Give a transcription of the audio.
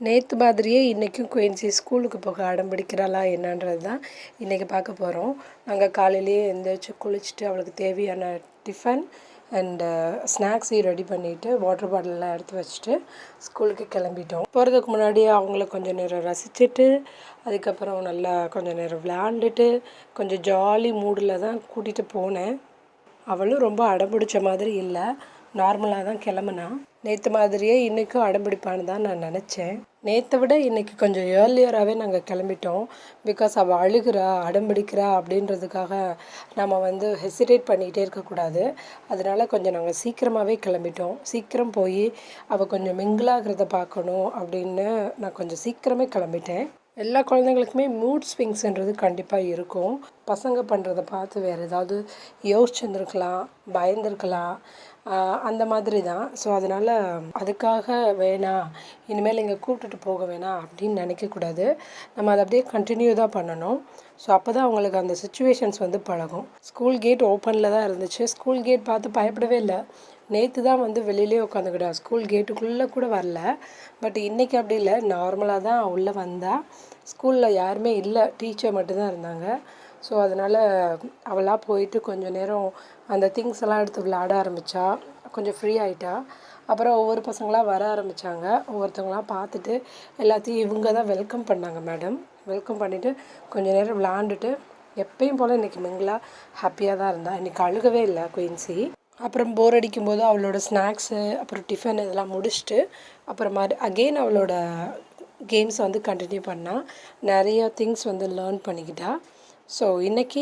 நேற்று மாதிரியே இன்றைக்கும் குயின்சி ஸ்கூலுக்கு போக அடம் பிடிக்கிறாளா என்னன்றது தான் இன்றைக்கி பார்க்க போகிறோம். நாங்கள் காலையிலேயே எழுந்திரிச்சு குளிச்சுட்டு அவளுக்கு தேவையான டிஃபன் அண்டு ஸ்நாக்ஸையும் ரெடி பண்ணிவிட்டு வாட்டர் பாட்டிலெலாம் எடுத்து வச்சுட்டு ஸ்கூலுக்கு கிளம்பிட்டோம். போகிறதுக்கு முன்னாடியே அவங்கள கொஞ்சம் நேரம் ரசிச்சுட்டு அதுக்கப்புறம் நல்லா கொஞ்சம் நேரம் விளையாண்டுட்டு கொஞ்சம் ஜாலி மூடில் தான் கூட்டிகிட்டு போனேன். அவளும் ரொம்ப அடம்பிடிச்ச மாதிரி இல்லை, நார்மலாக தான் கிளம்புனா. நேற்று மாதிரியே இன்றைக்கும் அடம்பிடிப்பான்னு தான் நான் நினச்சேன். நேற்றை விட இன்றைக்கி கொஞ்சம் ஏர்லியராகவே நாங்கள் கிளம்பிட்டோம். பிகாஸ் அவள் அழுகிறா அடம்பிடிக்கிறா அப்படின்றதுக்காக நம்ம ஹெசிடேட் பண்ணிக்கிட்டே இருக்கக்கூடாது. அதனால் கொஞ்சம் நாங்கள் சீக்கிரமாகவே கிளம்பிட்டோம். சீக்கிரம் போய் அவள் கொஞ்சம் மிங்கிளாகிறத பார்க்கணும் அப்படின்னு நான் கொஞ்சம் சீக்கிரமே கிளம்பிட்டேன். எல்லா குழந்தைங்களுக்குமே மூட் ஸ்விங்ஸ்ன்றது கண்டிப்பாக இருக்கும். பசங்க பண்ணுறத பார்த்து வேறு ஏதாவது யோசிச்சுருந்துருக்கலாம், பயந்துருக்கலாம், அந்த மாதிரி தான். ஸோ அதனால் அதுக்காக வேணாம், இனிமேல் இங்கே கூப்பிட்டுட்டு போக வேணாம் அப்படின்னு நினைக்கக்கூடாது. நம்ம அதை அப்படியே கண்டினியூ தான் பண்ணணும். ஸோ அப்போ தான் அவங்களுக்கு அந்த சுச்சுவேஷன்ஸ் பழகும். ஸ்கூல் கேட் ஓப்பனில் தான் இருந்துச்சு. ஸ்கூல் கேட் பார்த்து பயப்படவே இல்லை. நேற்று தான் வெளியிலே உட்காந்துக்கிட்டா, ஸ்கூல் கேட்டுக்குள்ளே கூட வரல. பட் இன்றைக்கி அப்படி இல்லை, நார்மலாக தான் உள்ளே வந்தால். ஸ்கூலில் யாருமே இல்லை, டீச்சர் மட்டும்தான் இருந்தாங்க. ஸோ அதனால் அவளாக போயிட்டு கொஞ்சம் நேரம் அந்த திங்ஸ் எல்லாம் எடுத்து விளையாட ஆரம்பித்தா, கொஞ்சம் ஃப்ரீ ஆகிட்டா. அப்புறம் ஒவ்வொரு பசங்களாக வர ஆரம்பித்தாங்க. ஒவ்வொருத்தவங்களாம் பார்த்துட்டு எல்லாத்தையும் இவங்க தான் வெல்கம் பண்ணாங்க. மேடம் வெல்கம் பண்ணிவிட்டு கொஞ்சம் நேரம் விளாண்டுட்டு எப்பயும் போல் இன்றைக்கி மிங்கிளாக ஹாப்பியாக தான் இருந்தாள். இன்றைக்கி அழுகவே இல்லை குயின்சி. அப்புறம் போர் அடிக்கும்போது அவளோட ஸ்நாக்ஸு அப்புறம் டிஃபன் இதெல்லாம் முடிச்சுட்டு அப்புறமா அகெயின் அவளோட கேம்ஸை கண்டினியூ பண்ணால் நிறையா திங்ஸ் லேர்ன் பண்ணிக்கிட்டா. ஸோ இன்றைக்கி